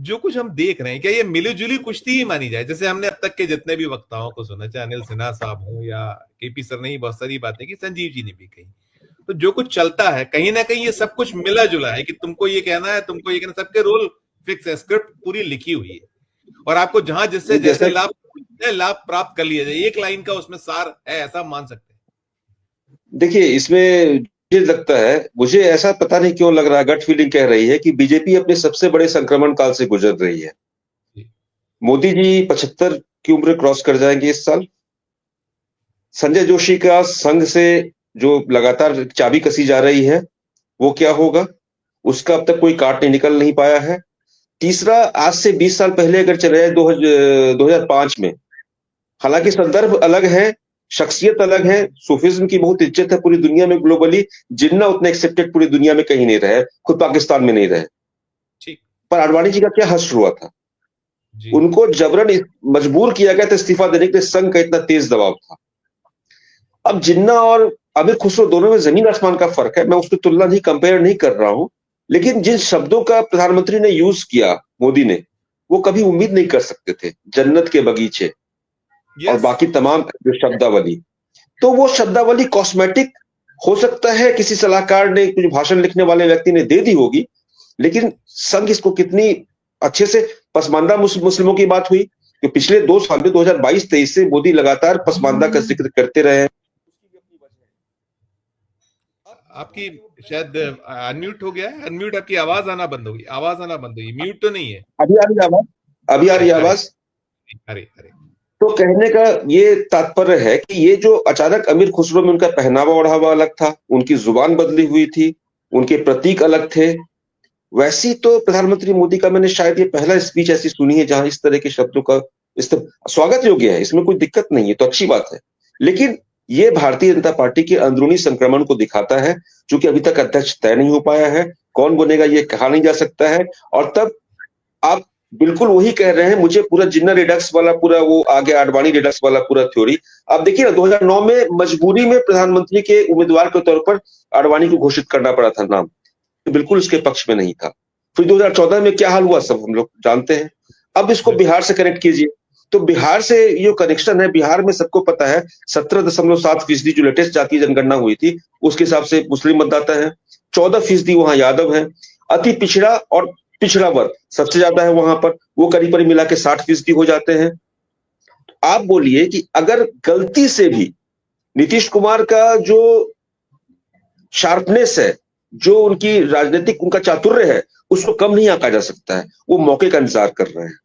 जो कुछ हम देख रहे हैं, क्या ये मिलीजुली कुश्ती ही मानी जाए? जैसे हमने अब तक के जितने भी वक्ताओं को सुना, चाहे अनिल सिन्हा साहब हो या केपी सर ने ही बहुत सारी बातें की, संजीव जी ने भी कही, तो जो कुछ चलता है कहीं ना कहीं ये सब कुछ मिला जुला है कि तुमको ये कहना है, तुमको ये कहना, सबके रोल फिक्स है, स्क्रिप्ट पूरी लिखी हुई है और आपको जहां जिससे जैसे लाभ प्राप्त कर लिया जाए, एक लाइन का उसमें सार है, ऐसा मान सकते हैं। देखिए, इसमें मुझे लगता है, मुझे ऐसा पता नहीं क्यों लग रहा है, गट फीलिंग कह रही है कि बीजेपी अपने सबसे बड़े संक्रमण काल से गुजर रही है। मोदी जी 75 की उम्र क्रॉस कर जाएंगे इस साल। संजय जोशी का संघ से जो लगातार चाबी कसी जा रही है, वो क्या होगा, उसका अब तक कोई काट नहीं पाया है। तीसरा, आज से 20 साल पहले अगर चले जाए 2005 में, हालांकि संदर्भ अलग है, शख्सियत अलग है, सूफिज्म की बहुत इज्जत है पूरी दुनिया में ग्लोबली, जिन्ना उतने एक्सेप्टेड पूरी दुनिया में कहीं नहीं रहे, खुद पाकिस्तान में नहीं रहे। पर आडवाणी जी का क्या हश्र हुआ था, उनको जबरन मजबूर किया गया था इस्तीफा देने के लिए, संघ का इतना तेज दबाव था। अब जिन्ना और आमिर खुसरो दोनों में जमीन आसमान का फर्क है, मैं उसकी तुलना नहीं, कंपेयर नहीं कर रहा हूं, लेकिन जिन शब्दों का प्रधानमंत्री ने यूज किया, मोदी ने, वो कभी उम्मीद नहीं कर सकते थे। जन्नत के बगीचे और बाकी तमाम जो शब्दावली, तो वो शब्दावली कॉस्मेटिक हो सकता है, किसी सलाहकार ने, कुछ भाषण लिखने वाले व्यक्ति ने दे दी होगी, लेकिन संघ इसको कितनी अच्छे से, पसमानदा मुस्लिमों की बात हुई कि पिछले 2 साल में 2022-23 से मोदी लगातार पसमानदा का जिक्र करते रहे। आपकी शायद अनम्यूट हो गया है, अनम्यूट, आपकी आवाज आना बंद होगी, आवाज आना बंद होगी, म्यूट तो नहीं है। अभी आ रही आवाज, अभी आ रही आवाज। अरे तो कहने का ये तात्पर्य है कि ये जो अचानक अमीर खुसरो में उनका पहनावा ओढ़ावा अलग था, उनकी जुबान बदली हुई थी, उनके प्रतीक अलग थे, वैसी तो प्रधानमंत्री मोदी का मैंने शायद ये पहला स्पीच ऐसी सुनी है जहां इस तरह के शब्दों का स्वागत योग्य है, इसमें कोई दिक्कत नहीं है, तो अच्छी बात है। लेकिन ये भारतीय जनता पार्टी के अंदरूनी संक्रमण को दिखाता है, क्योंकि अभी तक अध्यक्ष तय नहीं हो पाया है, कौन बनेगा ये कहा नहीं जा सकता है। और तब आप बिल्कुल वही कह रहे हैं, मुझे पूरा जिन्ना रिडक्स वाला पूरा वो आ गया, आडवाणी रिडक्स वाला पूरा थ्योरी। आप देखिए ना, 2009 में मजबूरी में प्रधानमंत्री के उम्मीदवार के तौर पर आडवाणी को घोषित करना पड़ा था नाम, तो बिल्कुल उसके पक्ष में नहीं था। फिर 2014 में क्या हाल हुआ सब हम लोग जानते हैं। अब इसको बिहार से कनेक्ट कीजिए, तो बिहार से ये कनेक्शन है, बिहार में सबको पता है 17.7% जो लेटेस्ट जातीय जनगणना हुई थी उसके हिसाब से मुस्लिम मतदाता है, 14% वहां यादव है, अति पिछड़ा और पिछड़ा वर्ग सबसे ज्यादा है वहां पर, वो करीब करीब मिला के 60% हो जाते हैं। आप बोलिए कि अगर गलती से भी नीतीश कुमार का जो शार्पनेस है, जो उनकी राजनीतिक उनका चातुर्य है, उसको कम नहीं आंका जा सकता है, वो मौके का इंतजार कर रहे हैं।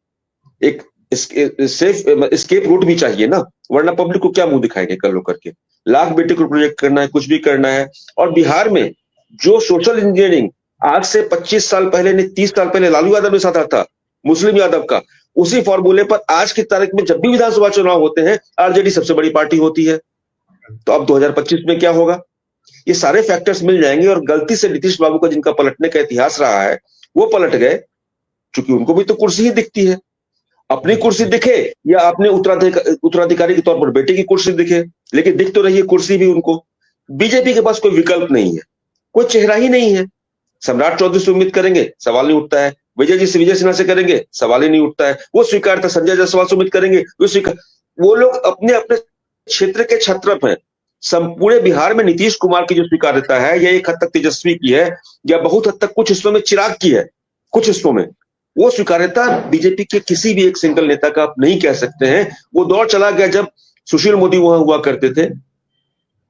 एक सेफ एस्केप रूट भी चाहिए ना, वरना पब्लिक को क्या मुंह दिखाएंगे कल होकर के। लाख बेटे को प्रोजेक्ट करना है, कुछ भी करना है। और बिहार में जो सोशल इंजीनियरिंग आज से 25 साल पहले नहीं 30 साल पहले लालू यादव ने साधा था मुस्लिम यादव का, उसी फॉर्मूले पर आज की तारीख में जब भी विधानसभा चुनाव होते हैं आरजेडी सबसे बड़ी पार्टी होती है। तो अब 2025 में क्या होगा, ये सारे फैक्टर्स मिल जाएंगे। और गलती से नीतीश बाबू का जिनका पलटने का इतिहास रहा है वो पलट गए, क्योंकि उनको भी तो कुर्सी ही दिखती है, अपनी कुर्सी दिखे या अपने उत्तराधिकारी के तौर पर बेटे की कुर्सी दिखे, लेकिन दिख तो रही है कुर्सी भी उनको। बीजेपी के पास कोई विकल्प नहीं है, कोई चेहरा ही नहीं है। सम्राट चौधरी से उम्मीद करेंगे, सवाल नहीं उठता है। विजय जी से, विजय सिन्हा से करेंगे, सवाल ही नहीं उठता है, वो स्वीकार था। संजय जायसवाल से उम्मीद करेंगे, वो स्वीकार। वो लोग अपने अपने क्षेत्र के छत्रप हैं। पूरे बिहार में नीतीश कुमार की जो स्वीकार्यता है, यह एक हद तक तेजस्वी की है, या बहुत हद तक कुछ हिस्सों में चिराग की है, कुछ हिस्सों में वो स्वीकार्यता बीजेपी के किसी भी एक सिंगल नेता का आप नहीं कह सकते हैं। वो दौर चला गया जब सुशील मोदी वहां हुआ करते थे,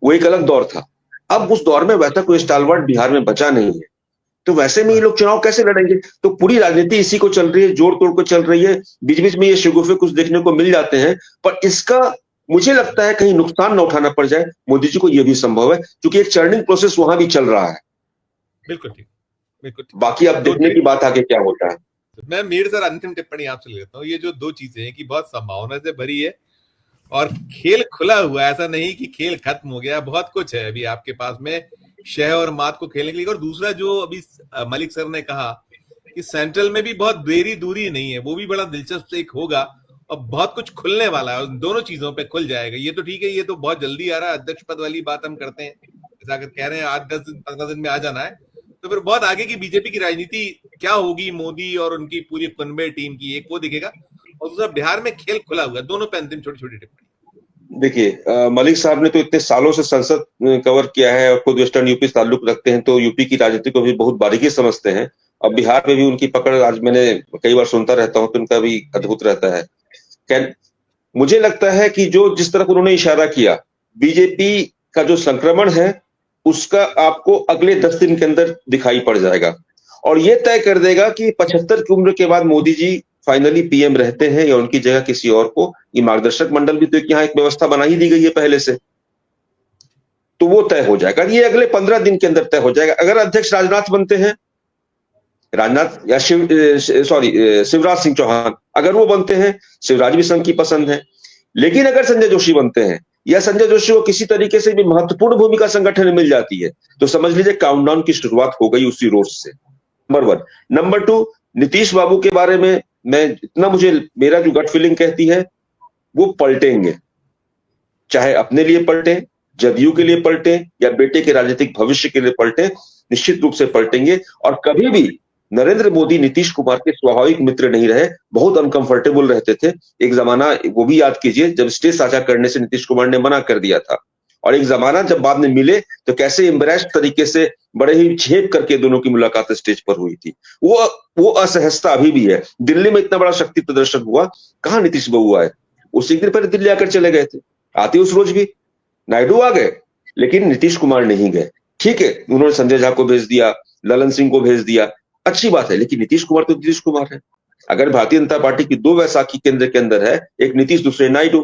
वो एक अलग दौर था। अब उस दौर में वैसा कोई स्टालवर्ट बिहार में बचा नहीं है, तो वैसे में ये लोग चुनाव कैसे लड़ेंगे। तो पूरी राजनीति इसी को चल रही है, जोड़ तोड़ को चल रही है। बीच बीच में ये शगुफे कुछ देखने को मिल जाते हैं, पर इसका मुझे लगता है कहीं नुकसान न उठाना पड़ जाए मोदी जी को, यह भी संभव है, क्योंकि एक चर्निंग प्रोसेस वहां भी चल रहा है। बिल्कुल ठीक, बिल्कुल ठीक। बाकी अब देखने की बात आगे क्या होता है। मैं मीर सर अंतिम टिप्पणी आपसे ले लेता हूँ। ये जो दो चीजें हैं कि बहुत संभावना से भरी है और खेल खुला हुआ है, ऐसा नहीं कि खेल खत्म हो गया, बहुत कुछ है अभी आपके पास में शह और मात को खेलने के लिए। और दूसरा जो अभी मलिक सर ने कहा कि सेंट्रल में भी बहुत देरी दूरी नहीं है, वो भी बड़ा दिलचस्प एक होगा और बहुत कुछ खुलने वाला है, उन दोनों चीजों पे खुल जाएगा। ये तो ठीक है, ये तो बहुत जल्दी आ रहा है, अध्यक्ष पद वाली बात हम करते हैं, अगर कह रहे हैं 8-10 दिन 15 दिन में आ जाना है, तो फिर बहुत आगे की बीजेपी की राजनीति क्या होगी, मोदी और उनकी पूरी कन्वे टीम की, एक वो दिखेगा, और दूसरा बिहार में खेल खुला हुआ, दोनों पे अंतिम छोटी छोटी टिप्पणी। देखिए, मलिक साहब ने तो इतने सालों से संसद कवर किया है और खुद वेस्टर्न यूपी से ताल्लुक रखते हैं, तो यूपी की राजनीति को भी बहुत बारीकी समझते हैं। अब बिहार में भी उनकी पकड़ आज मैंने कई बार सुनता रहता हूँ, तो उनका भी अद्भुत रहता है। खैर, मुझे लगता है कि जो जिस तरफ उन्होंने इशारा किया, बीजेपी का जो संक्रमण है उसका आपको अगले 10 दिन के अंदर दिखाई पड़ जाएगा, और ये तय कर देगा कि 75 की उम्र के बाद मोदी जी फाइनली पीएम रहते हैं या उनकी जगह किसी और को। ये मार्गदर्शक मंडल भी तो यहाँ एक व्यवस्था बना ही दी गई है पहले से, तो वो तय हो जाएगा। ये अगले 15 दिन के अंदर तय हो जाएगा। अगर अध्यक्ष राजनाथ बनते हैं, राजनाथ या शिवराज सिंह चौहान अगर वो बनते हैं, शिवराज भी संघ की पसंद है। लेकिन अगर संजय जोशी बनते हैं या संजय जोशी को किसी तरीके से भी महत्वपूर्ण भूमिका संगठन में मिल जाती है, तो समझ लीजिए काउंटडाउन की शुरुआत हो गई उसी रोज से। नंबर 1। नंबर 2, नीतीश बाबू के बारे में मेरा जो गट फीलिंग कहती है, वो पलटेंगे, चाहे अपने लिए पलटे, जदयू के लिए पलटे या बेटे के राजनीतिक भविष्य के लिए पलटे, निश्चित रूप से पलटेंगे। और कभी भी नरेंद्र मोदी नीतीश कुमार के स्वाभाविक मित्र नहीं रहे, बहुत अनकंफर्टेबल रहते थे। एक जमाना वो भी याद कीजिए जब स्टेज साझा करने से नीतीश कुमार ने मना कर दिया था, और एक जमाना जब बाद में मिले तो कैसे एम्बैरेस्ड तरीके से बड़े ही झेप करके दोनों की मुलाकात स्टेज पर हुई थी। वो असहजता अभी भी है। दिल्ली में इतना बड़ा शक्ति प्रदर्शन हुआ, कहां नीतीश बाबू आए? उसी दिन पहले दिल्ली आकर चले गए थे, आते उस रोज भी नायडू आ गए, लेकिन नीतीश कुमार नहीं गए। ठीक है, उन्होंने संजय झा को भेज दिया, ललन सिंह को भेज दिया, अच्छी बात है, लेकिन नीतीश कुमार तो नीतीश कुमार है। अगर भारतीय जनता पार्टी की 2 वैसाखी केंद्र के अंदर है, एक नीतीश दूसरे नायडू,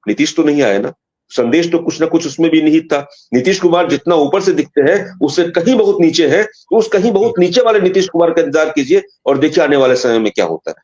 नीतीश तो नहीं आए ना। संदेश तो कुछ ना कुछ उसमें भी निहित था। नीतीश कुमार जितना ऊपर से दिखते हैं उससे कहीं बहुत नीचे है, तो उस कहीं बहुत नीचे वाले नीतीश कुमार का इंतजार कीजिए और देखिए आने वाले समय में क्या होता है।